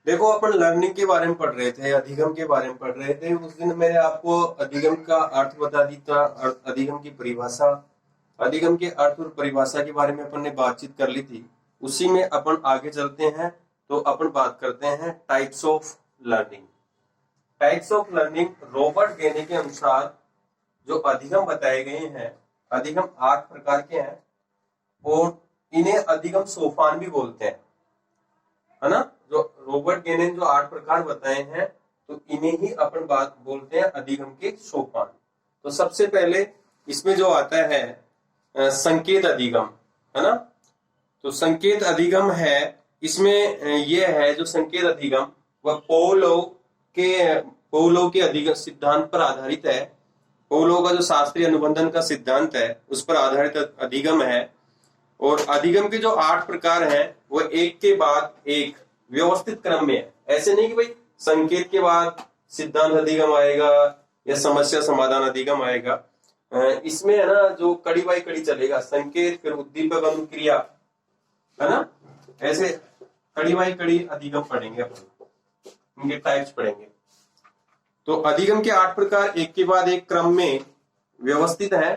देखो, अपन लर्निंग के बारे में पढ़ रहे थे, अधिगम के बारे में पढ़ रहे थे। उस दिन मैंने आपको अधिगम का अर्थ बता दी था, अधिगम की परिभाषा, अधिगम के अर्थ और परिभाषा के बारे में अपन ने बातचीत कर ली थी। उसी में अपन आगे चलते हैं, तो अपन बात करते हैं types of learning. Types of learning, Robert गेने के अनुसार जो अधिगम बताए गए हैं, अधिगम 8 प्रकार के हैं और इन्हें अधिगम सोपान भी बोलते हैं, है ना। जो रॉबर्ट गेने ने जो 8 प्रकार बताए हैं, तो इन्हें ही अपन बात बोलते हैं अधिगम के सोपान। तो सबसे पहले इसमें जो आता है संकेत अधिगम, है ना। तो संकेत अधिगम है, इसमें यह है जो संकेत अधिगम वह पोलो के अधिगम सिद्धांत पर आधारित है। पोलो का जो शास्त्रीय अनुबंधन का सिद्धांत है उस पर आधारित अधिगम है। और अधिगम के जो 8 प्रकार हैं वो एक के बाद एक व्यवस्थित क्रम में है। ऐसे नहीं कि भाई संकेत के बाद सिद्धांत अधिगम आएगा या समस्या समाधान अधिगम आएगा। इसमें है ना जो कड़ी बाई कड़ी चलेगा, संकेत फिर उद्दीपक अनुक्रिया, है ना। ऐसे कड़ी बाई कड़ी अधिगम पढ़ेंगे अपन, इनके टाइप्स पढ़ेंगे। तो अधिगम के 8 प्रकार एक के बाद एक क्रम में व्यवस्थित है।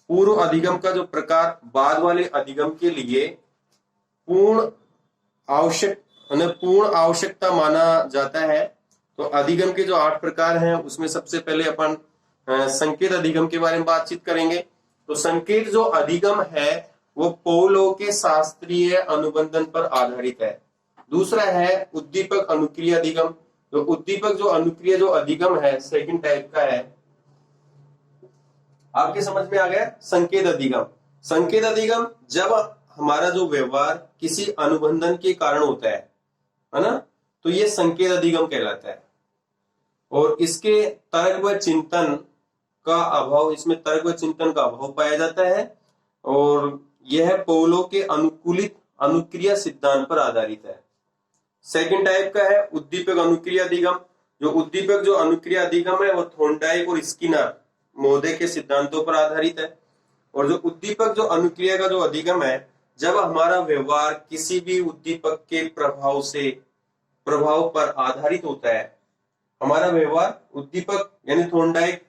पूर्व अधिगम का जो प्रकार बाद वाले अधिगम के लिए पूर्ण आवश्यकता माना जाता है। तो अधिगम के जो 8 प्रकार हैं उसमें सबसे पहले अपन संकेत अधिगम के बारे में बातचीत करेंगे। तो संकेत जो अधिगम है वो पोलो के शास्त्रीय अनुबंधन पर आधारित है। दूसरा है उद्दीपक अनुक्रिया अधिगम। तो उद्दीपक जो अनुक्रिया जो अधिगम है सेकंड टाइप का है। आपके समझ में आ गया संकेत अधिगम। संकेत अधिगम जब हमारा जो व्यवहार किसी अनुबंधन के कारण होता है ना, तो ये संकेत अधिगम कहलाता है। और इसके तर्क व चिंतन का अभाव, इसमें तर्क व चिंतन का अभाव पाया जाता है। और यह पोलो के अनुकूलित अनुक्रिया सिद्धांत पर आधारित है। सेकंड टाइप का है उद्दीपक अनुक्रिया अधिगम। जो उद्दीपक जो अनुक्रिया अधिगम है वो थॉर्नडाइक और स्किनर महोदय के सिद्धांतों पर आधारित है। और जो उद्दीपक जो अनुक्रिया का जो अधिगम है, जब हमारा व्यवहार किसी भी उद्दीपक के प्रभाव पर आधारित होता है, हमारा व्यवहार उद्दीपक यानी थॉर्नडाइक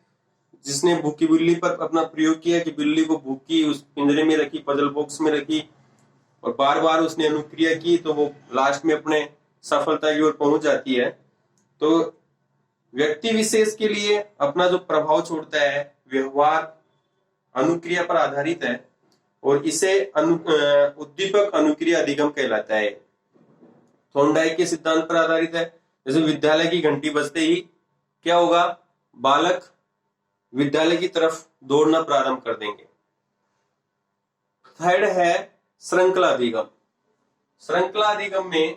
जिसने भूखी बिल्ली पर अपना प्रयोग किया कि बिल्ली को भूखी उस पिंजरे में रखी, पजल बॉक्स में रखी और बार बार उसने अनुक्रिया की, तो वो लास्ट में अपने सफलता की ओर पहुंच जाती है। तो व्यक्ति विशेष के लिए अपना जो प्रभाव छोड़ता है व्यवहार अनुक्रिया पर आधारित है और इसे उद्दीपक अनुक्रिया अधिगम कहलाता है। थॉर्नडाइक के सिद्धांत पर आधारित है। जैसे विद्यालय की घंटी बजते ही क्या होगा, बालक विद्यालय की तरफ दौड़ना प्रारंभ कर देंगे। थर्ड है श्रृंखला अधिगम। श्रृंखला अधिगम में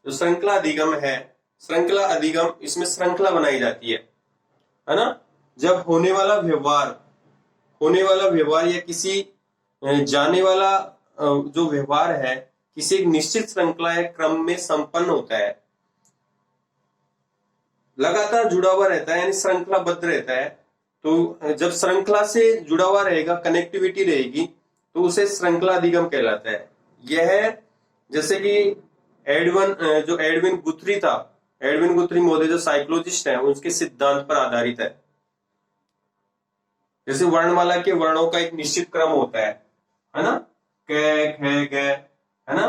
जो श्रृंखला अधिगम है, श्रृंखला अधिगम इसमें श्रृंखला बनाई जाती है ना। जब होने वाला व्यवहार या किसी जाने वाला जो व्यवहार है किसी एक निश्चित श्रृंखला या क्रम में संपन्न होता है, लगातार जुड़ा हुआ रहता है यानी श्रृंखलाबद्ध रहता है। तो जब श्रृंखला से जुड़ा हुआ रहेगा, कनेक्टिविटी रहेगी, तो उसे श्रृंखला अधिगम कहलाता है। यह जैसे कि एडविन गुथरी महोदय जो साइकोलॉजिस्ट हैं, उसके सिद्धांत पर आधारित है। जैसे वर्णमाला के वर्णों का एक निश्चित क्रम होता है ना, क ख ग, है ना।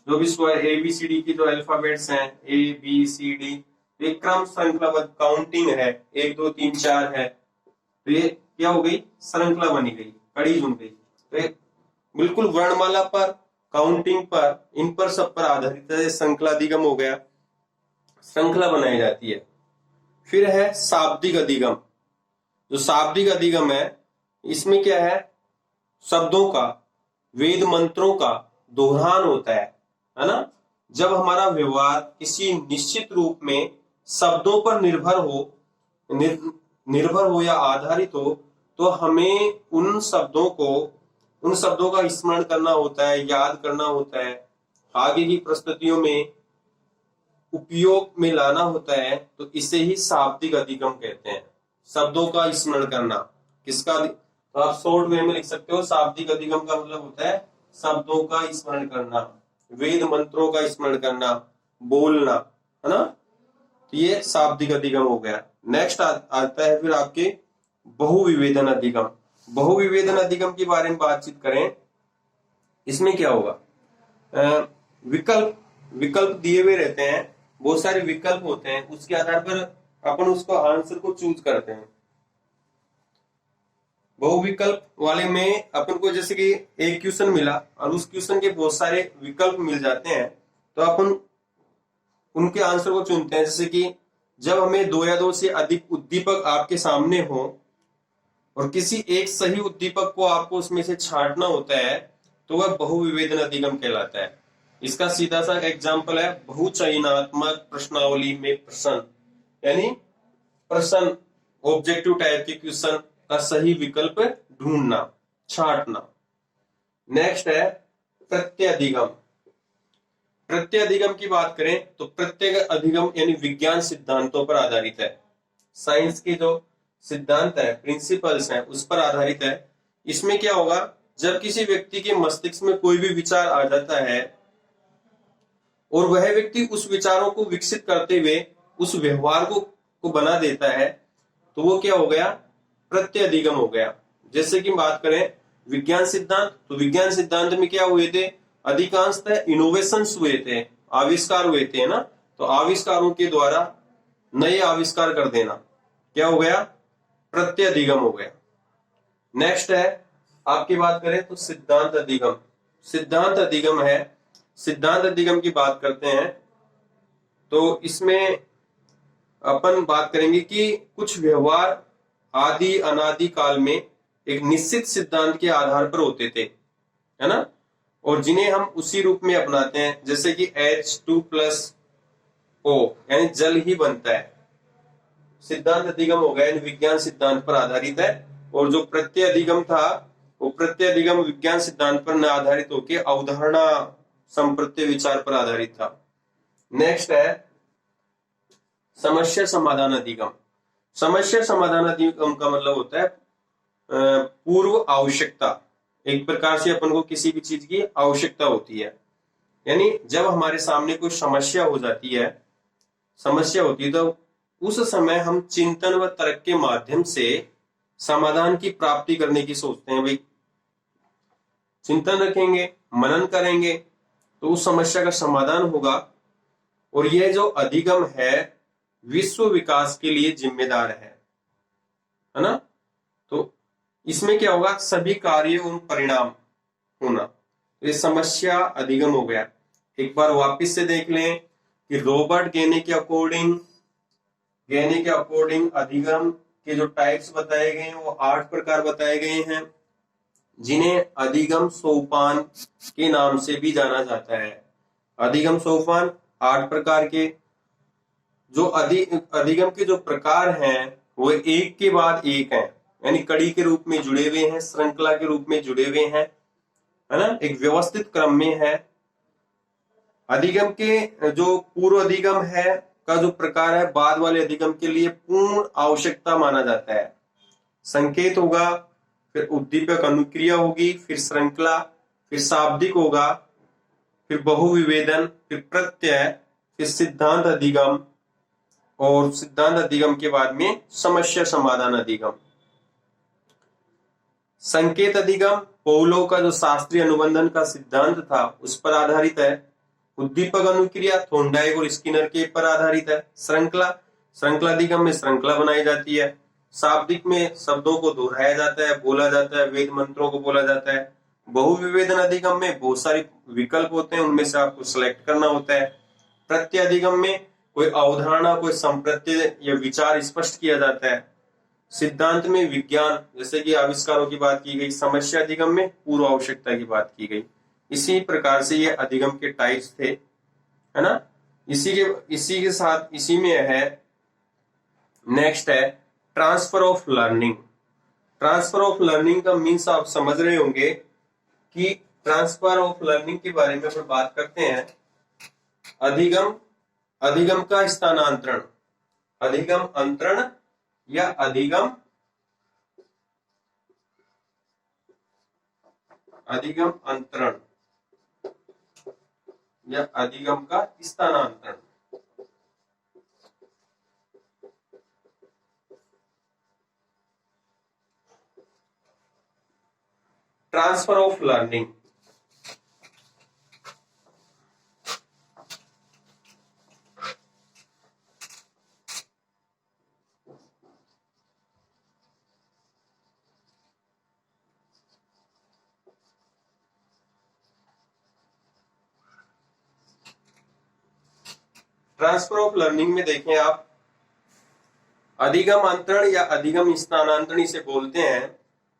जो भी ABCD की जो अल्फाबेट्स हैं ABCD, एक क्रम श्रृंखलाबद्ध काउंटिंग है, 1 2 3 4 है, तो ये क्या हो गई, श्रृंखला बनी गई, कड़ी जुड़ गई। तो बिल्कुल वर्णमाला पर, काउंटिंग पर, इन पर सब पर आधारित है, श्रृंखला अधिगम हो गया, श्रृंखला बनाई जाती है। फिर है शाब्दिक अधिगम। जो शाब्दिक अधिगम है इसमें क्या है, शब्दों का, वेद मंत्रों का दोहरान होता है ना। जब हमारा व्यवहार किसी निश्चित रूप में शब्दों पर निर्भर हो या आधारित हो, तो हमें उन शब्दों का स्मरण करना होता है, याद करना होता है, आगे की प्रस्तुतियों में उपयोग में लाना होता है। तो इसे ही शाब्दिक अधिगम कहते हैं, शब्दों का स्मरण करना। किसका, तो आप शॉर्ट वे में लिख सकते हो, शाब्दिक अधिगम का मतलब होता है शब्दों का स्मरण करना, वेद मंत्रों का स्मरण करना, बोलना, है ना। तो ये शाब्दिक अधिगम हो गया। नेक्स्ट आता है फिर आपके बहुविवेदन अधिगम। बहुविवेदन अधिगम के बारे में बातचीत करें, इसमें क्या होगा, विकल्प विकल्प दिए हुए रहते हैं, बहुत सारे विकल्प होते हैं, उसके आधार पर अपन उसको आंसर को चूज करते हैं। बहुविकल्प वाले में अपन को जैसे कि एक क्वेश्चन मिला और उस क्वेश्चन के बहुत सारे विकल्प मिल जाते हैं, तो अपन उनके आंसर को चुनते हैं। जैसे कि जब हमें दो या दो से अधिक उद्दीपक आपके सामने हो और किसी एक सही उद्दीपक को आपको उसमें से छांटना होता है, तो वह बहुविवेदन अधिगम कहलाता है। इसका सीधा सा एग्जाम्पल है बहुचयनात्मक प्रश्नावली में प्रश्न, यानी प्रश्न ऑब्जेक्टिव टाइप के क्वेश्चन का सही विकल्प ढूंढना, छांटना। नेक्स्ट है प्रत्यधिगम। प्रत्यधिगम की बात करें तो प्रत्यय अधिगम यानी विज्ञान सिद्धांतों पर आधारित है। साइंस के जो सिद्धांत है, प्रिंसिपल्स हैं, उस पर आधारित है। इसमें क्या होगा, जब किसी व्यक्ति के मस्तिष्क में कोई भी विचार आ जाता है और वह व्यक्ति उस विचारों को विकसित करते हुए उस व्यवहार को बना देता है, तो वो क्या हो गया, प्रत्यधिगम हो गया। जैसे कि बात करें विज्ञान सिद्धांत, तो विज्ञान सिद्धांत में क्या हुए थे, अधिकांशतः इनोवेशंस हुए थे, आविष्कार हुए थे ना। तो आविष्कारों के द्वारा नए आविष्कार कर देना क्या हो गया, प्रत्यधिगम हो गया। नेक्स्ट है आपकी बात करें तो सिद्धांत अधिगम। सिद्धांत अधिगम है, सिद्धांत अधिगम की बात करते हैं तो इसमें अपन बात करेंगे कि कुछ व्यवहार आदि अनादि काल में एक निश्चित सिद्धांत के आधार पर होते थे, है ना, और जिन्हें हम उसी रूप में अपनाते हैं। जैसे कि H2+O यानी जल ही बनता है, सिद्धांत अधिगम हो गया, यानी विज्ञान सिद्धांत पर आधारित है। और जो प्रत्यय अधिगम था, वो प्रत्यय अधिगम विज्ञान सिद्धांत पर न आधारित होकर अवधारणा संप्रत्यय विचार पर आधारित था। नेक्स्ट है समस्या समाधान अधिगम। समस्या समाधान अधिगम का मतलब होता है पूर्व आवश्यकता। एक प्रकार से अपन को किसी भी चीज की आवश्यकता होती है, यानी जब हमारे सामने कोई समस्या हो जाती है, समस्या होती है, तो उस समय हम चिंतन व तर्क के माध्यम से समाधान की प्राप्ति करने की सोचते हैं। भाई चिंतन रखेंगे, मनन करेंगे, तो उस समस्या का समाधान होगा। और यह जो अधिगम है विश्व विकास के लिए जिम्मेदार है ना। तो इसमें क्या होगा, सभी कार्य उन परिणाम होना, ये समस्या अधिगम हो गया। एक बार वापस से देख लें कि रॉबर्ट गेने के अकॉर्डिंग अधिगम के जो टाइप्स बताए गए हैं वो 8 प्रकार बताए गए हैं, जिन्हें अधिगम सोपान के नाम से भी जाना जाता है। अधिगम सोपान 8 प्रकार के, जो अधिगम के जो प्रकार हैं वो एक के बाद एक हैं, यानी कड़ी के रूप में जुड़े हुए हैं, श्रृंखला के रूप में जुड़े हुए हैं, है ना, एक व्यवस्थित क्रम में है। अधिगम के जो पूर्व अधिगम है का जो प्रकार है, बाद वाले अधिगम के लिए पूर्ण आवश्यकता माना जाता है। संकेत होगा, फिर उद्दीपक अनुक्रिया होगी, फिर श्रृंखला, फिर शाब्दिक होगा, फिर बहुविवेदन, फिर प्रत्यय, फिर सिद्धांत अधिगम, और सिद्धांत अधिगम के बाद में समस्या समाधान अधिगम। संकेत अधिगम पौलो का जो शास्त्रीय अनुबंधन का सिद्धांत था उस पर आधारित है। उद्दीपक अनुक्रिया थोंडाइक और स्किनर के पर आधारित है। श्रृंखला अधिगम में श्रृंखला बनाई जाती है। शाब्दिक में शब्दों को दोहराया जाता है, बोला जाता है, वेद मंत्रों को बोला जाता है। बहुविवेदन अधिगम में बहुत सारे विकल्प होते हैं, उनमें से आपको सिलेक्ट करना होता है। प्रत्यय अधिगम में कोई अवधारणा, कोई संप्रत्यय या विचार स्पष्ट किया जाता है। सिद्धांत में विज्ञान जैसे कि आविष्कारों की बात की गई। समस्या अधिगम में पूर्व आवश्यकता की बात की गई। इसी प्रकार से ये अधिगम के टाइप्स थे, है ना। इसी के साथ इसी में है, नेक्स्ट है transfer of learning. Transfer of learning का मीन्स आप समझ रहे होंगे कि ट्रांसफर ऑफ लर्निंग के बारे में अपन बात करते हैं। अधिगम का स्थानांतरण, अधिगम अंतरण या अधिगम अंतरण, या अधिगम का स्थानांतरण। Transfer of learning. Transfer of learning में देखें आप, अधिगम अंतरण या अधिगम स्थानांतरण इसे बोलते हैं।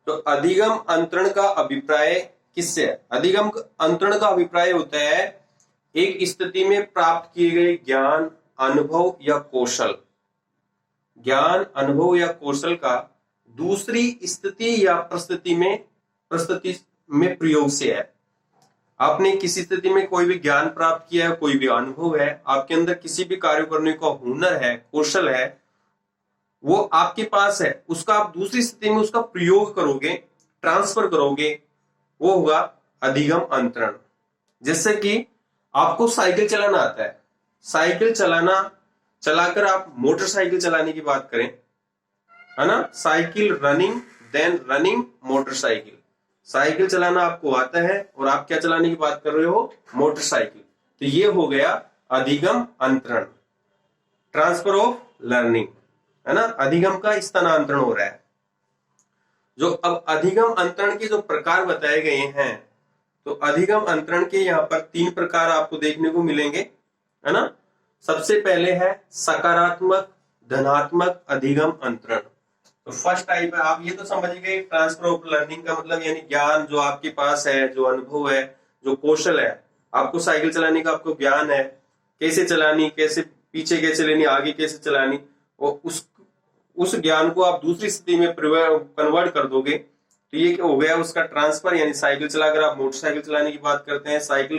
तो अधिगम अंतरण का अभिप्राय किससे है? अधिगम अंतरण का अभिप्राय होता है एक स्थिति में प्राप्त किए गए ज्ञान, अनुभव या कौशल, ज्ञान, अनुभव या कौशल का दूसरी स्थिति या परिस्थिति में प्रयोग से है। आपने किसी स्थिति में कोई भी ज्ञान प्राप्त किया है, कोई भी अनुभव है, आपके अंदर किसी भी कार्य करने का हुनर है, कौशल है, वो आपके पास है, उसका आप दूसरी स्थिति में उसका प्रयोग करोगे, ट्रांसफर करोगे, वो होगा अधिगम अंतरण। जैसे कि आपको साइकिल चलाना आता है, साइकिल चलाकर आप मोटरसाइकिल चलाने की बात करें, है ना, cycle running, then running motorcycle. Cycle चलाना आपको आता है और आप क्या चलाने की बात कर रहे हो? मोटरसाइकिल। तो ये हो गया अधिगम अंतरण, ट्रांसफर ऑफ लर्निंग, है ना, अधिगम का स्थानांतरण हो रहा है। जो अब अधिगम अंतरण के जो प्रकार बताए गए हैं, तो अधिगम अंतरण के यहाँ पर 3 प्रकार आपको देखने को मिलेंगे, है ना। सबसे पहले है सकारात्मक धनात्मक अधिगम अंतरण। तो फर्स्ट टाइप है, आप ये तो समझ गए, ट्रांसफर ऑफ लर्निंग का मतलब यानी ज्ञान जो आपके पास है, जो अनुभव है, जो कौशल है, आपको साइकिल चलाने का आपको ज्ञान है, कैसे चलानी, कैसे पीछे कैसे लेनी, आगे कैसे चलानी, और उस ज्ञान को आप दूसरी स्थिति में कन्वर्ट कर दोगे, तो ये क्या हो गया उसका ट्रांसफर, यानी साइकिल चलाकर आप मोटरसाइकिल चलाने की बात करते हैं, साइकिल